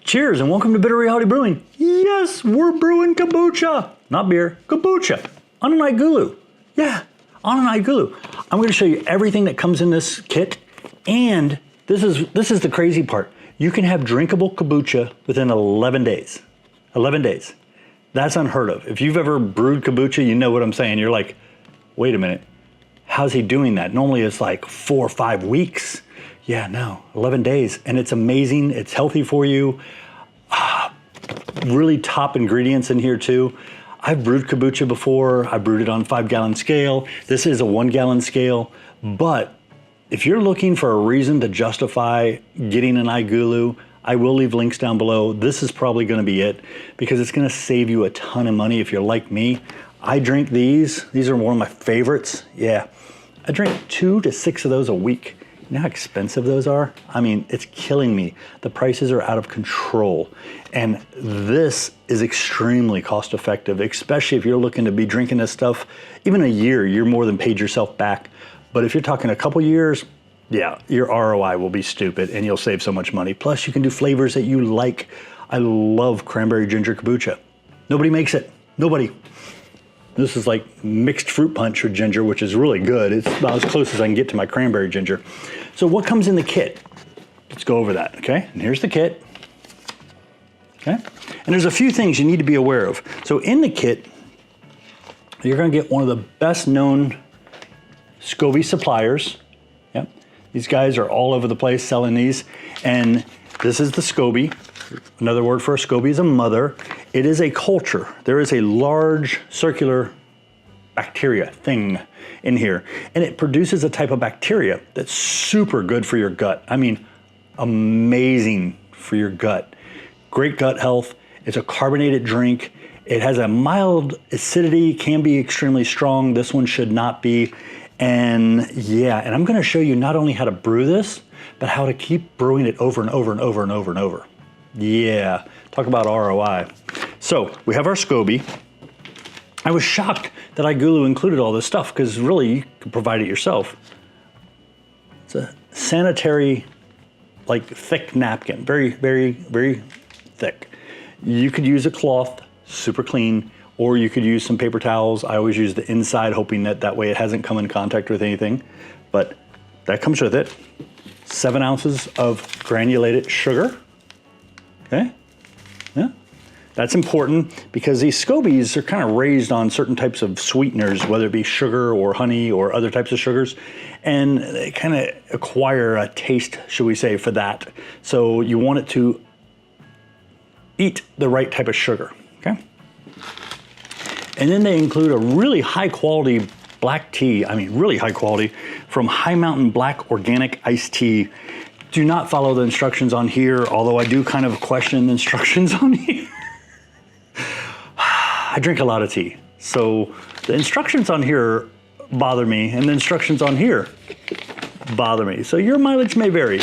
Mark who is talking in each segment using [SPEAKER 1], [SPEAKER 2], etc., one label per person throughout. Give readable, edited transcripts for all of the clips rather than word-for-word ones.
[SPEAKER 1] Cheers and welcome to Bitter Reality Brewing. Yes, we're brewing kombucha. Not beer, kombucha. On an iGulu. Yeah, on an iGulu. I'm gonna show you everything that comes in this kit, and this is the crazy part. You can have drinkable kombucha within 11 days. 11 days. That's unheard of. If you've ever brewed kombucha, you know what I'm saying. You're like, wait a minute, how's he doing that? Normally it's like 4 or 5 weeks. Yeah, no, 11 days, and it's amazing. It's healthy for you. Really top ingredients in here too. I've brewed kombucha before. I brewed it on 5-gallon scale. This is a 1-gallon scale, but if you're looking for a reason to justify getting an iGulu, I will leave links down below. This is probably gonna be it because it's gonna save you a ton of money if you're like me. I drink these. These are one of my favorites. Yeah, I drink 2 to 6 of those a week. You know how expensive those are? I mean, it's killing me. The prices are out of control. And this is extremely cost effective, especially if you're looking to be drinking this stuff. Even a year, you're more than paid yourself back. But if you're talking a couple years, yeah, your ROI will be stupid and you'll save so much money. Plus you can do flavors that you like. I love cranberry ginger kombucha. Nobody makes it, nobody. This is like mixed fruit punch with ginger, which is really good. It's about as close as I can get to my cranberry ginger. So what comes in the kit? Let's go over that, okay? And here's the kit, okay? And there's a few things you need to be aware of. So in the kit, you're gonna get one of the best known Scoby suppliers. Yep. These guys are all over the place selling these. And this is the Scoby. Another word for a Scoby is a mother. It is a culture. There is a large circular bacteria thing in here, and it produces a type of bacteria that's super good for your gut. I mean, amazing for your gut. Great gut health. It's a carbonated drink. It has a mild acidity, can be extremely strong. This one should not be. And yeah, and I'm gonna show you not only how to brew this, but how to keep brewing it over and over and over and over and over. Yeah, talk about ROI. So we have our Scoby. I was shocked that iGulu included all this stuff because really you could provide it yourself. It's a sanitary, like thick napkin, very, very, very thick. You could use a cloth, super clean, or you could use some paper towels. I always use the inside, hoping that that way it hasn't come in contact with anything, but that comes with it. 7 ounces of granulated sugar, okay? Yeah. That's important because these Scobies are kind of raised on certain types of sweeteners, whether it be sugar or honey or other types of sugars, and they kind of acquire a taste, should we say, for that. So you want it to eat the right type of sugar, okay? And then they include a really high quality black tea, I mean really high quality, from High Mountain Black Organic Iced Tea. Do not follow the instructions on here, although I do kind of question the instructions on here. I drink a lot of tea, so the instructions on here bother me, and the instructions on here bother me. So your mileage may vary.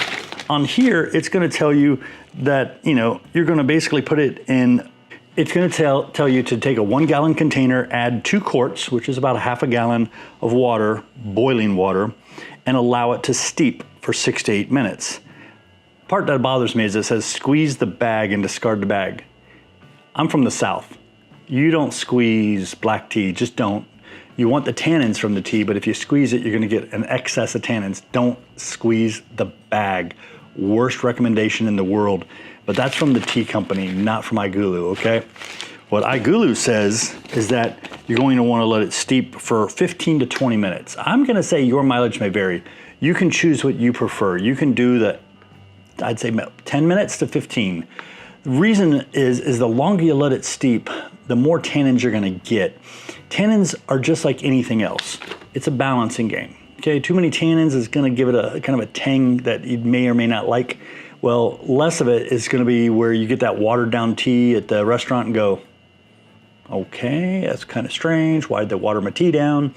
[SPEAKER 1] On here, it's gonna tell you that, you know, you're gonna basically put it in, it's gonna tell you to take a 1-gallon container, add 2 quarts, which is about a half a gallon of water, boiling water, and allow it to steep for 6 to 8 minutes. Part that bothers me is it says squeeze the bag and discard the bag. I'm from the South. You don't squeeze black tea, just don't. You want the tannins from the tea, but if you squeeze it, you're gonna get an excess of tannins. Don't squeeze the bag. Worst recommendation in the world, but that's from the tea company, not from iGulu, okay? What iGulu says is that you're going to wanna let it steep for 15 to 20 minutes. I'm gonna say your mileage may vary. You can choose what you prefer. You can do the, I'd say 10 minutes to 15. The reason is the longer you let it steep, the more tannins you're gonna get. Tannins are just like anything else. It's a balancing game. Okay, too many tannins is gonna give it a kind of a tang that you may or may not like. Well, less of it is gonna be where you get that watered down tea at the restaurant and go, okay, that's kind of strange. Why did they water my tea down?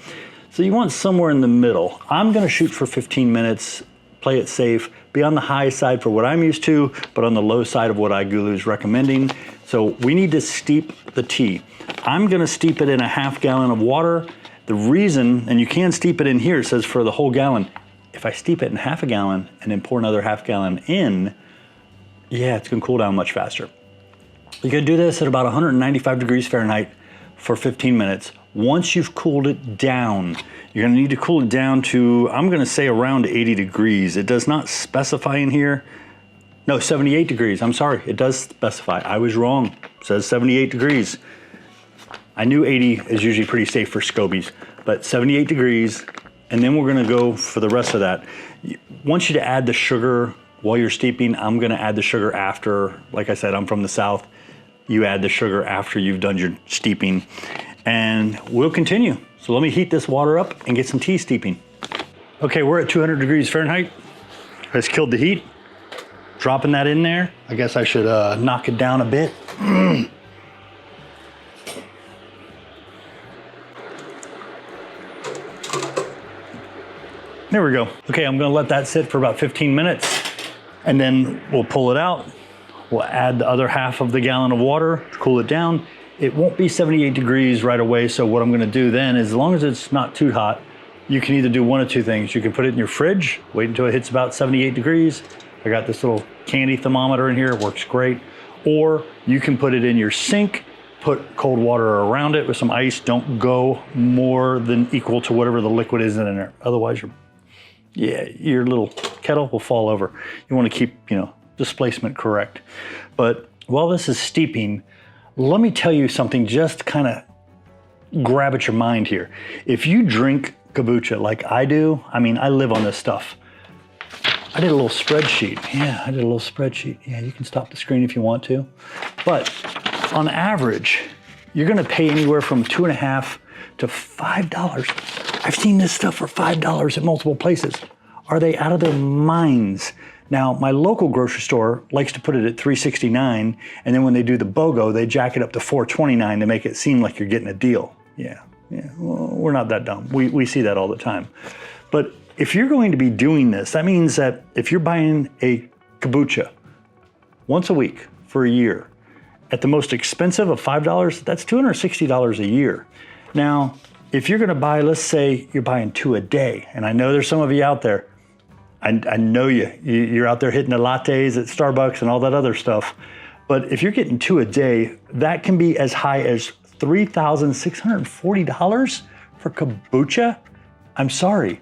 [SPEAKER 1] So you want somewhere in the middle. I'm gonna shoot for 15 minutes, play it safe, be on the high side for what I'm used to, but on the low side of what iGulu is recommending. So we need to steep the tea. I'm gonna steep it in a half gallon of water. The reason, and you can steep it in here, it says for the whole gallon. If I steep it in half a gallon and then pour another half gallon in, yeah, it's gonna cool down much faster. You can do this at about 195 degrees Fahrenheit for 15 minutes. Once you've cooled it down, you're gonna need to cool it down to, I'm gonna say around 80 degrees. It does not specify in here. No, 78 degrees, I'm sorry, it does specify. I was wrong, it says 78 degrees. I knew 80 is usually pretty safe for Scobies, but 78 degrees, and then we're gonna go for the rest of that. I want you to add the sugar while you're steeping. I'm gonna add the sugar after. Like I said, I'm from the South. You add the sugar after you've done your steeping, and we'll continue. So let me heat this water up and get some tea steeping. Okay, we're at 200 degrees Fahrenheit. Let's killed the heat. Dropping that in there. I guess I should knock it down a bit. There we go. Okay, I'm gonna let that sit for about 15 minutes and then we'll pull it out. We'll add the other half of the gallon of water to cool it down. It won't be 78 degrees right away, so what I'm gonna do then is, as long as it's not too hot, you can either do one of two things. You can put it in your fridge, wait until it hits about 78 degrees. I got this little candy thermometer in here, it works great. Or you can put it in your sink, put cold water around it with some ice. Don't go more than equal to whatever the liquid is in there. Otherwise, your little kettle will fall over. You want to keep, displacement correct. But while this is steeping, let me tell you something just kind of grab at your mind here. If you drink kombucha like I do, I mean, I live on this stuff. I did a little spreadsheet. Yeah, I did a little spreadsheet. Yeah, you can stop the screen if you want to. But on average, you're gonna pay anywhere from $2.50 to $5. I've seen this stuff for $5 at multiple places. Are they out of their minds? Now, my local grocery store likes to put it at $3.69, and then when they do the BOGO, they jack it up to $4.29 to make it seem like you're getting a deal. Yeah, well, we're not that dumb. We see that all the time. But if you're going to be doing this, that means that if you're buying a kombucha once a week for a year, at the most expensive of $5, that's $260 a year. Now, if you're gonna buy, let's say you're buying 2 a day, and I know there's some of you out there, I know you're out there hitting the lattes at Starbucks and all that other stuff, but if you're getting 2 a day, that can be as high as $3,640 for kombucha. I'm sorry.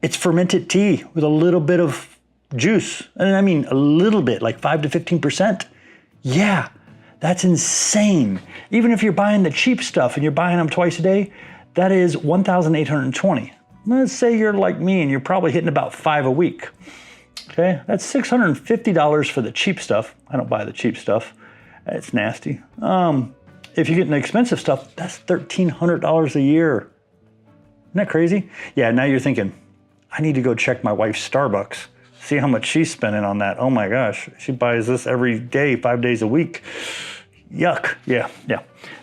[SPEAKER 1] It's fermented tea with a little bit of juice. And I mean, a little bit, like 5 to 15%. Yeah, that's insane. Even if you're buying the cheap stuff and you're buying them twice a day, that is $1,820. Let's say you're like me and you're probably hitting about 5 a week. Okay, that's $650 for the cheap stuff. I don't buy the cheap stuff. It's nasty. If you're getting the expensive stuff, that's $1,300 a year. Isn't that crazy? Yeah, now you're thinking, I need to go check my wife's Starbucks, see how much she's spending on that. Oh my gosh, she buys this every day, 5 days a week. Yuck, yeah.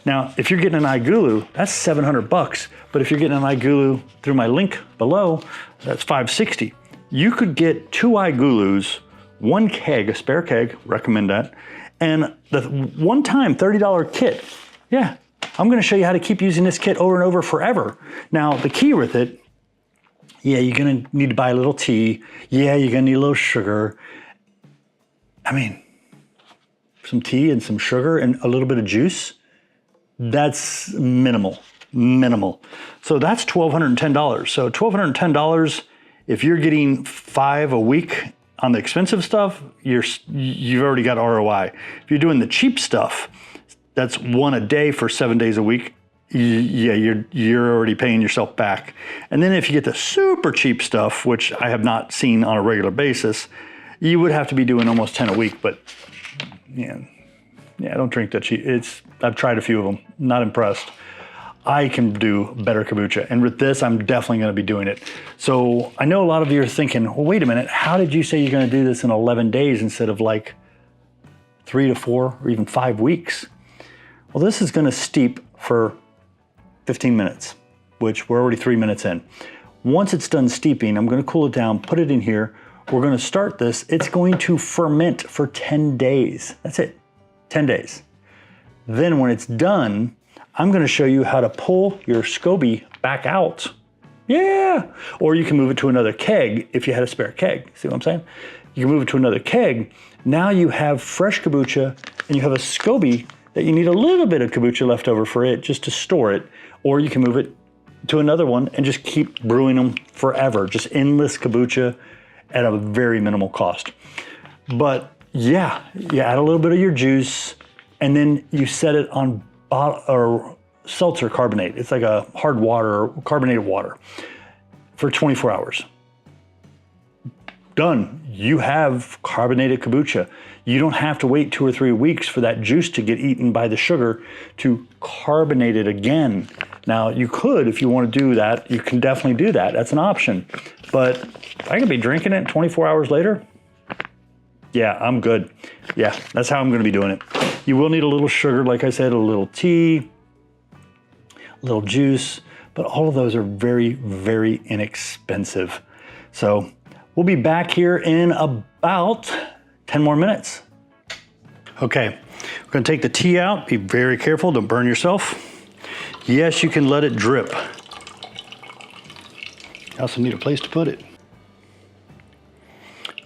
[SPEAKER 1] Now, if you're getting an iGulu, that's $700. But if you're getting an iGulu through my link below, that's $560. You could get 2 iGulus, 1 keg, a spare keg, recommend that, and the one-time $30 kit. Yeah, I'm gonna show you how to keep using this kit over and over forever. Now, the key with it, yeah, you're gonna need to buy a little tea. Yeah, you're gonna need a little sugar. I mean, some tea and some sugar and a little bit of juice, that's minimal. So that's $1,210. So $1,210, if you're getting 5 a week on the expensive stuff, you've already got ROI. If you're doing the cheap stuff, that's 1 a day for 7 days a week. Yeah, you're already paying yourself back. And then if you get the super cheap stuff, which I have not seen on a regular basis, you would have to be doing almost 10 a week. But yeah, don't drink that cheap. I've tried a few of them, not impressed. I can do better kombucha, and with this, I'm definitely going to be doing it. So I know a lot of you are thinking, well, wait a minute, how did you say you're going to do this in 11 days instead of like 3 to 4 or even 5 weeks? Well, this is going to steep for 15 minutes, which we're already 3 minutes in. Once it's done steeping, I'm going to cool it down, put it in here. We're going to start this. It's going to ferment for 10 days. That's it, 10 days. Then when it's done, I'm going to show you how to pull your Scoby back out. Yeah, or you can move it to another keg if you had a spare keg. See what I'm saying? you can move it to another keg. Now you have fresh kombucha and you have a Scoby that you need a little bit of kombucha left over for it just to store it, or you can move it to another one and just keep brewing them forever. Just endless kombucha at a very minimal cost. But yeah, you add a little bit of your juice and then you set it on or seltzer carbonate. It's like a hard water, or carbonated water for 24 hours. Done. You have carbonated kombucha. You don't have to wait 2 or 3 weeks for that juice to get eaten by the sugar to carbonate it again. Now you could, if you want to do that, you can definitely do that. That's an option. But I could be drinking it 24 hours later. Yeah, I'm good. Yeah, that's how I'm going to be doing it. You will need a little sugar, like I said, a little tea, a little juice, but all of those are very, very inexpensive. So we'll be back here in about 10 more minutes. Okay, we're gonna take the tea out. Be very careful, don't burn yourself. Yes, you can let it drip. You also need a place to put it.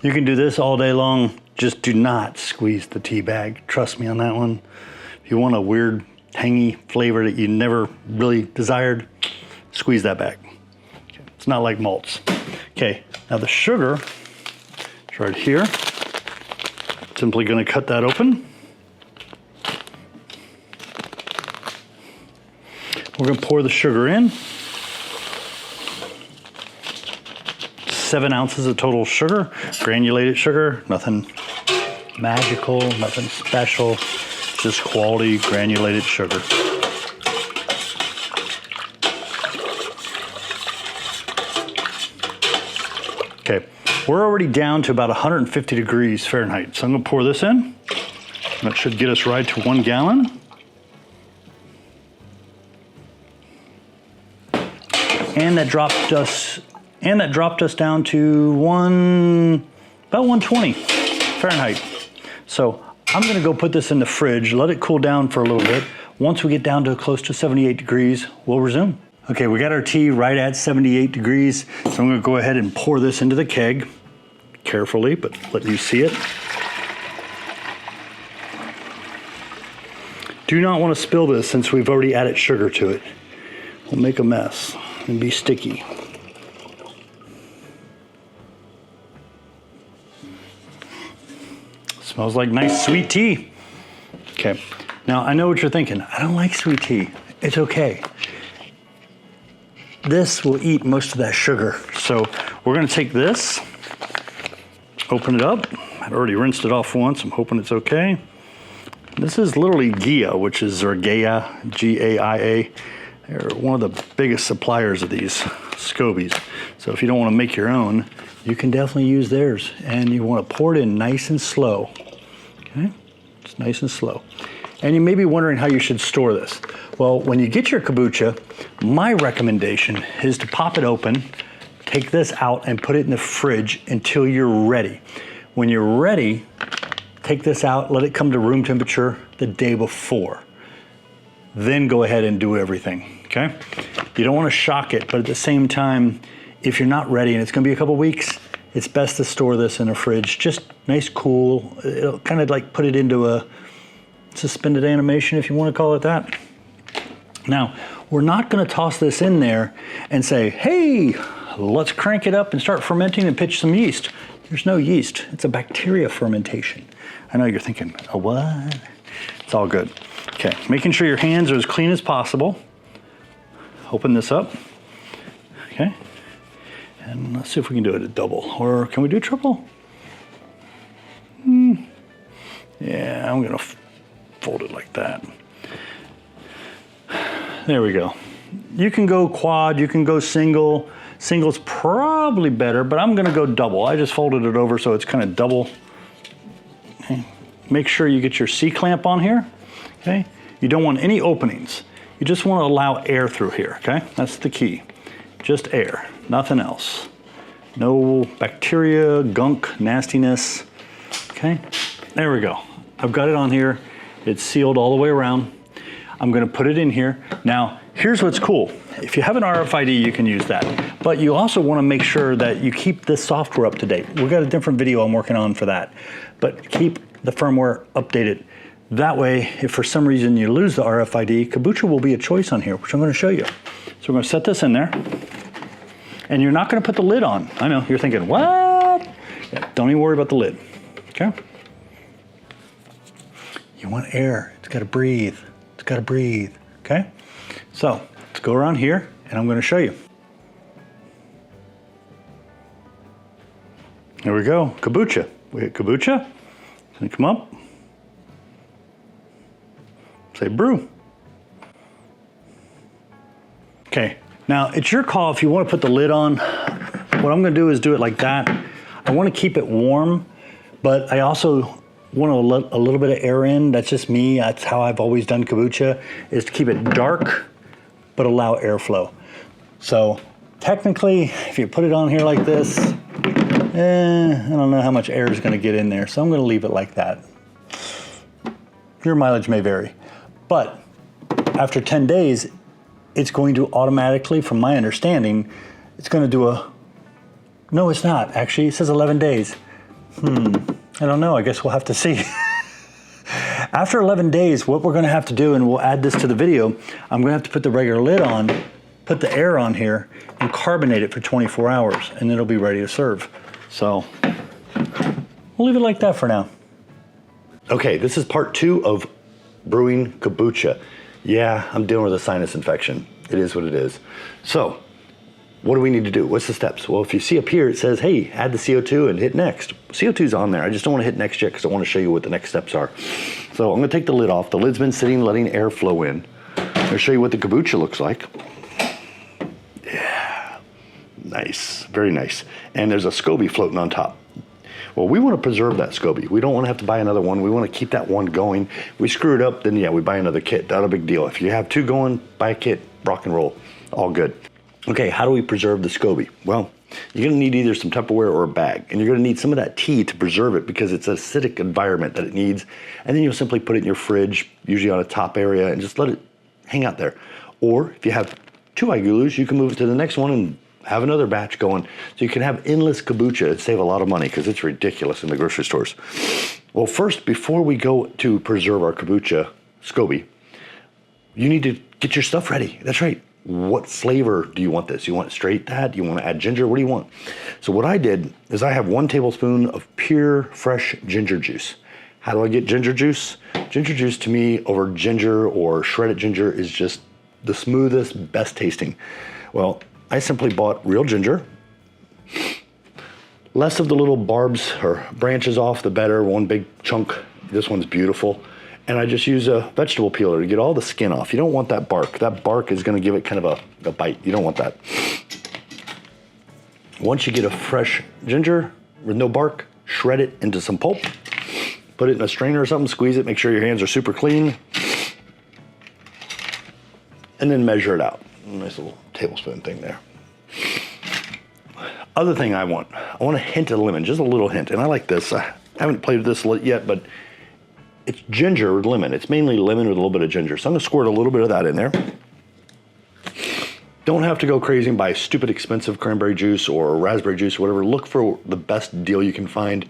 [SPEAKER 1] You can do this all day long. Just do not squeeze the tea bag. Trust me on that one. If you want a weird, tangy flavor that you never really desired, squeeze that bag. Okay. It's not like malts. Okay, now the sugar is right here. Simply gonna cut that open. We're gonna pour the sugar in. 7 ounces of total sugar, granulated sugar, nothing magical, nothing special, just quality granulated sugar. Okay, we're already down to about 150 degrees Fahrenheit. So I'm gonna pour this in. That should get us right to 1 gallon. And that dropped us down to about 120 Fahrenheit. So I'm gonna go put this in the fridge, let it cool down for a little bit. Once we get down to close to 78 degrees, we'll resume. Okay, we got our tea right at 78 degrees. So I'm gonna go ahead and pour this into the keg, carefully, but let you see it. Do not wanna spill this since we've already added sugar to it. We'll make a mess and be sticky. Smells like nice sweet tea. Okay, now I know what you're thinking. I don't like sweet tea. It's okay. This will eat most of that sugar. So we're gonna take this, open it up. I've already rinsed it off once. I'm hoping it's okay. This is literally Gia, which is, or Gaia, G-A-I-A. They're one of the biggest suppliers of these Scobies. So if you don't want to make your own, you can definitely use theirs. And you want to pour it in nice and slow. Okay, it's nice and slow. And you may be wondering how you should store this. Well, when you get your kombucha, my recommendation is to pop it open, take this out and put it in the fridge until you're ready. When you're ready, take this out, let it come to room temperature the day before. Then go ahead and do everything, okay? You don't want to shock it, but at the same time, if you're not ready and it's gonna be a couple weeks, it's best to store this in a fridge, just nice, cool. It'll kind of like put it into a suspended animation, if you want to call it that. Now, we're not gonna toss this in there and say, hey, let's crank it up and start fermenting and pitch some yeast. There's no yeast, it's a bacteria fermentation. I know you're thinking, a what? It's all good. Okay, making sure your hands are as clean as possible. Open this up, okay? And let's see if we can do it a double, or can we do triple? Yeah, I'm gonna fold it like that. There we go. You can go quad, you can go single. Single's probably better, but I'm gonna go double. I just folded it over so it's kind of double. Okay. Make sure you get your C-clamp on here, okay? You don't want any openings. You just want to allow air through here, okay? That's the key. Just air, nothing else. No bacteria, gunk, nastiness, okay? There we go. I've got it on here. It's sealed all the way around. I'm gonna put it in here. Now, here's what's cool. If you have an RFID, you can use that. But you also want to make sure that you keep this software up to date. We've got a different video I'm working on for that. But keep the firmware updated. That way, if for some reason you lose the RFID, kombucha will be a choice on here, which I'm going to show you. So we're going to set this in there. And you're not going to put the lid on. I know, you're thinking, what? Yeah, don't even worry about the lid, okay? You want air, it's got to breathe. It's got to breathe, okay? So let's go around here and I'm going to show you. There we go, kombucha. We hit kombucha, it's going to come up. Say brew. Okay, now it's your call if you want to put the lid on. What I'm going to do is do it like that. I want to keep it warm, but I also want to let a little bit of air in. That's just me. That's how I've always done kombucha, is to keep it dark, but allow airflow. So technically, if you put it on here like this, I don't know how much air is going to get in there, so I'm going to leave it like that. Your mileage may vary. But after 10 days, it's going to automatically, from my understanding, it's going to do a, no, it's not. Actually, it says 11 days. I don't know. I guess we'll have to see. After 11 days, what we're going to have to do, and we'll add this to the video, I'm going to have to put the regular lid on, put the air on here, and carbonate it for 24 hours, and it'll be ready to serve. So we'll leave it like that for now. Okay, this is part 2 of brewing kombucha. Yeah, I'm dealing with a sinus infection. It is what it is. So what do we need to do? What's the steps? Well, if you see up here, it says, hey, add the CO2 and hit next. CO2's on there. I just don't want to hit next yet because I want to show you what the next steps are. So I'm going to take the lid off. The lid's been sitting, letting air flow in. I'll show you what the kombucha looks like. Yeah, nice, very nice. And there's a Scoby floating on top. Well, we want to preserve that Scoby. We don't want to have to buy another one. We want to keep that one going. If we screw it up, then yeah, we buy another kit. Not a big deal. If you have 2 going, buy a kit, rock and roll, all good. Okay, how do we preserve the Scoby? Well, you're gonna need either some Tupperware or a bag, and you're gonna need some of that tea to preserve it because it's an acidic environment that it needs, and then you'll simply put it in your fridge, usually on a top area, and just let it hang out there. Or if you have 2 iGulus, you can move it to the next one and have another batch going. So you can have endless kombucha and save a lot of money because it's ridiculous in the grocery stores. Well, first, before we go to preserve our kombucha Scoby, you need to get your stuff ready. That's right. What flavor do you want this? You want straight that? You want to add ginger? What do you want? So what I did is I have 1 tablespoon of pure, fresh ginger juice. How do I get ginger juice? Ginger juice to me over ginger or shredded ginger is just the smoothest, best tasting. Well, I simply bought real ginger. Less of the little barbs or branches off, the better. 1 big chunk. This one's beautiful. And I just use a vegetable peeler to get all the skin off. You don't want that bark. That bark is going to give it kind of a bite. You don't want that. Once you get a fresh ginger with no bark, shred it into some pulp. Put it in a strainer or something, squeeze it, make sure your hands are super clean. And then measure it out. Nice little tablespoon thing there. Other thing I want a hint of lemon, just a little hint. And I like this. I haven't played with this yet, but it's ginger with lemon. It's mainly lemon with a little bit of ginger. So I'm gonna squirt a little bit of that in there. Don't have to go crazy and buy stupid expensive cranberry juice or raspberry juice or whatever. Look for the best deal you can find,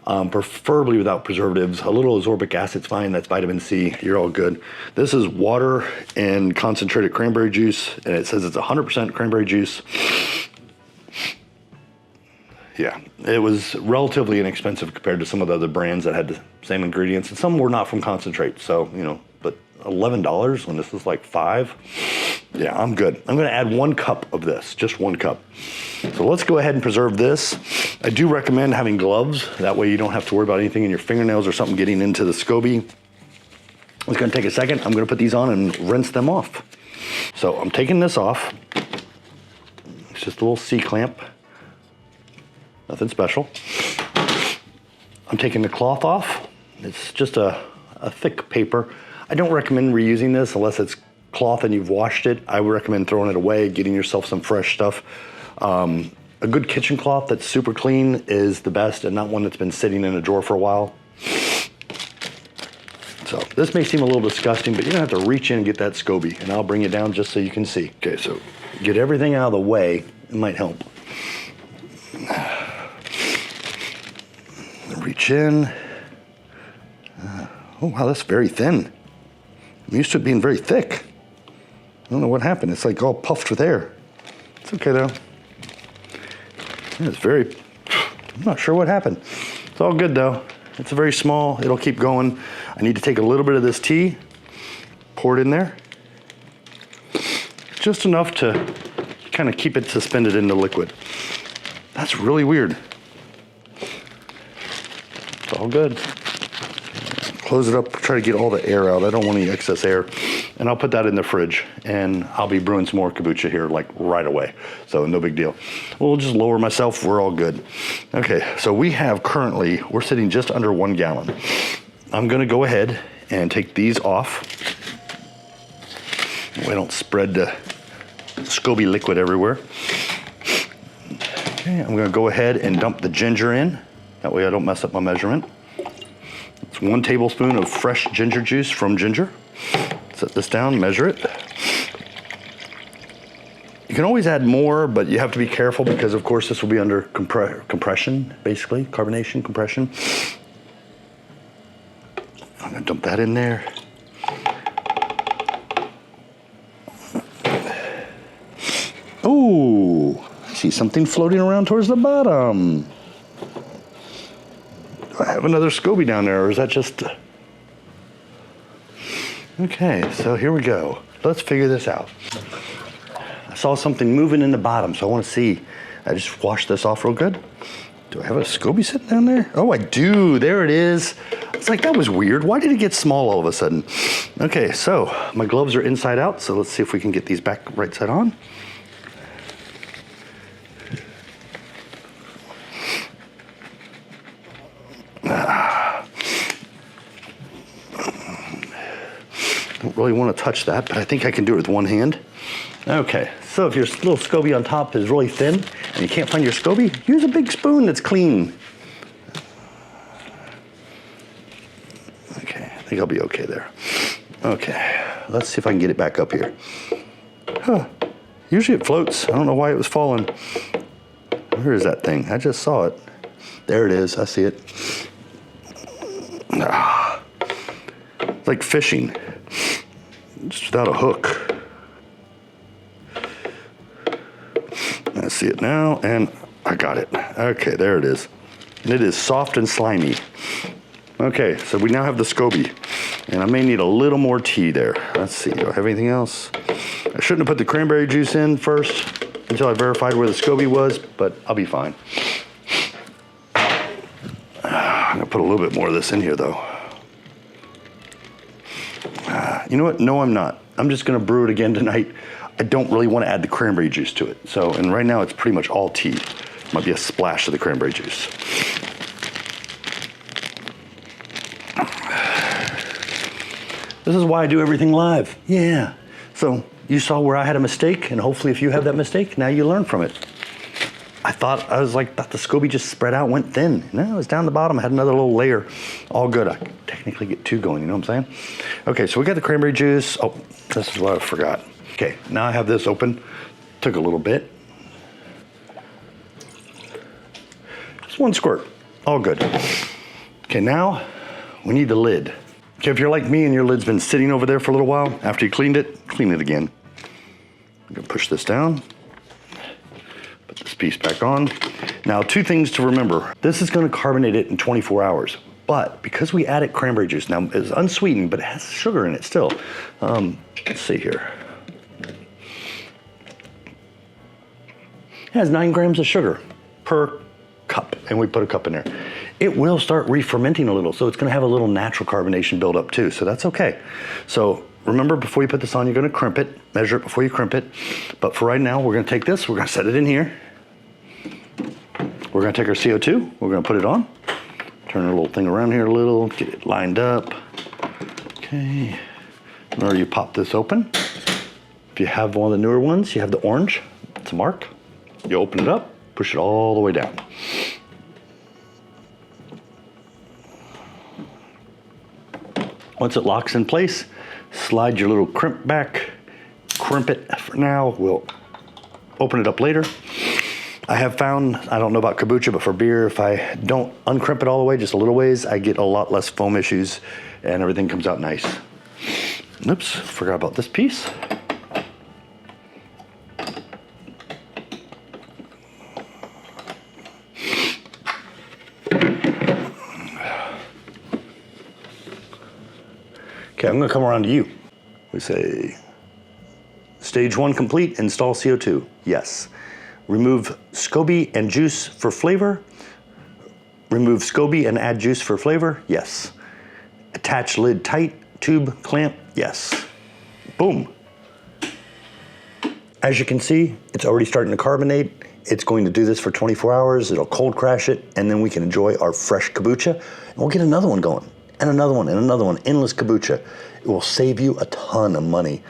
[SPEAKER 1] preferably without preservatives. A little ascorbic acid's fine, that's vitamin C, you're all good. This is water and concentrated cranberry juice, and it says it's 100% cranberry juice. Yeah, it was relatively inexpensive compared to some of the other brands that had the same ingredients, and some were not from concentrate, so, you know, but $11 when this was like $5, yeah, I'm good. I'm gonna add 1 cup of this, just 1 cup. So let's go ahead and preserve this. I do recommend having gloves, that way you don't have to worry about anything in your fingernails or something getting into the Scoby. It's gonna take a second. I'm gonna put these on and rinse them off. So I'm taking this off. It's just a little C-clamp. Nothing special. I'm taking the cloth off. It's just a thick paper. I don't recommend reusing this unless it's cloth and you've washed it. I would recommend throwing it away, getting yourself some fresh stuff. A good kitchen cloth that's super clean is the best, and not one that's been sitting in a drawer for a while. So this may seem a little disgusting, but you're gonna have to reach in and get that Scoby, and I'll bring it down just so you can see. Okay, so get everything out of the way. It might help. Reach in. Oh wow, that's very thin. I'm used to it being very thick. I don't know what happened. It's like all puffed with air. It's okay though. Yeah, it's very, I'm not sure what happened. It's all good though. It's very small, it'll keep going. I need to take a little bit of this tea, pour it in there. Just enough to kind of keep it suspended in the liquid. That's really weird. It's all good. Close it up, try to get all the air out. I don't want any excess air. And I'll put that in the fridge, and I'll be brewing some more kombucha here like right away. So no big deal. We'll just lower myself, we're all good. Okay, so we have currently, we're sitting just under 1 gallon. I'm gonna go ahead and take these off. We don't spread the Scoby liquid everywhere. Okay, I'm gonna go ahead and dump the ginger in. That way I don't mess up my measurement. It's 1 tablespoon of fresh ginger juice from ginger. Set this down, measure it. You can always add more, but you have to be careful because of course this will be under compression, basically, carbonation, compression. I'm gonna dump that in there. Oh, I see something floating around towards the bottom. Do I have another Scoby down there, or is that just... Okay, so here we go. Let's figure this out. I saw something moving in the bottom, so I want to see. I just washed this off real good. Do I have a Scoby sitting down there? Oh, I do. There it is. It's like, that was weird. Why did it get small all of a sudden? Okay, so my gloves are inside out, so let's see if we can get these back right side on. Don't really want to touch that, but I think I can do it with one hand. Okay, so if your little Scoby on top is really thin and you can't find your Scoby, use a big spoon that's clean. Okay, I think I'll be okay there. Okay, let's see if I can get it back up here. Huh, usually it floats. I don't know why it was falling. Where is that thing? I just saw it. There it is, I see it. Ah, it's like fishing. Just without a hook. I see it now, and I got it. Okay, there it is. And it is soft and slimy. Okay, so we now have the Scoby, and I may need a little more tea there. Let's see, do I have anything else? I shouldn't have put the cranberry juice in first until I verified where the Scoby was, but I'll be fine. I'm gonna put a little bit more of this in here though. You know what? No, I'm not. I'm just gonna brew it again tonight. I don't really want to add the cranberry juice to it. So, and right now it's pretty much all tea. Might be a splash of the cranberry juice. This is why I do everything live. Yeah. So you saw where I had a mistake, and hopefully if you have that mistake, now you learn from it. thought the Scoby just spread out, went thin. No, it was down the bottom. I had another little layer. All good. I could technically get two going, you know what I'm saying? Okay, so we got the cranberry juice. Oh, this is what I forgot. Okay, now I have this open. Took a little bit. Just one squirt. All good. Okay, now we need the lid. Okay, if you're like me and your lid's been sitting over there for a little while, after you cleaned it, clean it again. I'm gonna push this down. Put this piece back on. Now, two things to remember. This is gonna carbonate it in 24 hours, but because we added cranberry juice, now it's unsweetened, but it has sugar in it still. Let's see here. It has 9 grams of sugar per cup, and we put a cup in there. It will start re-fermenting a little, so it's gonna have a little natural carbonation build up too, so that's okay. So remember, before you put this on, you're gonna crimp it, measure it before you crimp it. But for right now, we're gonna take this, we're gonna set it in here. We're gonna take our CO2, we're gonna put it on. Turn our little thing around here a little, get it lined up. Okay, remember you pop this open. If you have one of the newer ones, you have the orange, it's a mark. You open it up, push it all the way down. Once it locks in place, slide your little crimp back. Crimp it for now. We'll open it up later. I have found, I don't know about kombucha, but for beer, if I don't uncrimp it all the way, just a little ways, I get a lot less foam issues and everything comes out nice. Oops, forgot about this piece. Okay, I'm gonna come around to you. We say, stage 1 complete, install CO2. Yes. Remove Scoby and juice for flavor. Remove Scoby and add juice for flavor. Yes. Attach lid tight, tube clamp. Yes. Boom. As you can see, it's already starting to carbonate. It's going to do this for 24 hours. It'll cold crash it, and then we can enjoy our fresh kombucha. And we'll get another one going, and another one, and another one. Endless kombucha. It will save you a ton of money.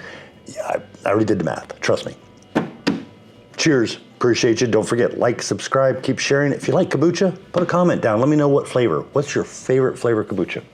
[SPEAKER 1] Yeah, I already did the math, trust me. Cheers, appreciate you. Don't forget, like, subscribe, keep sharing. If you like kombucha, put a comment down. Let me know what flavor. What's your favorite flavor kombucha?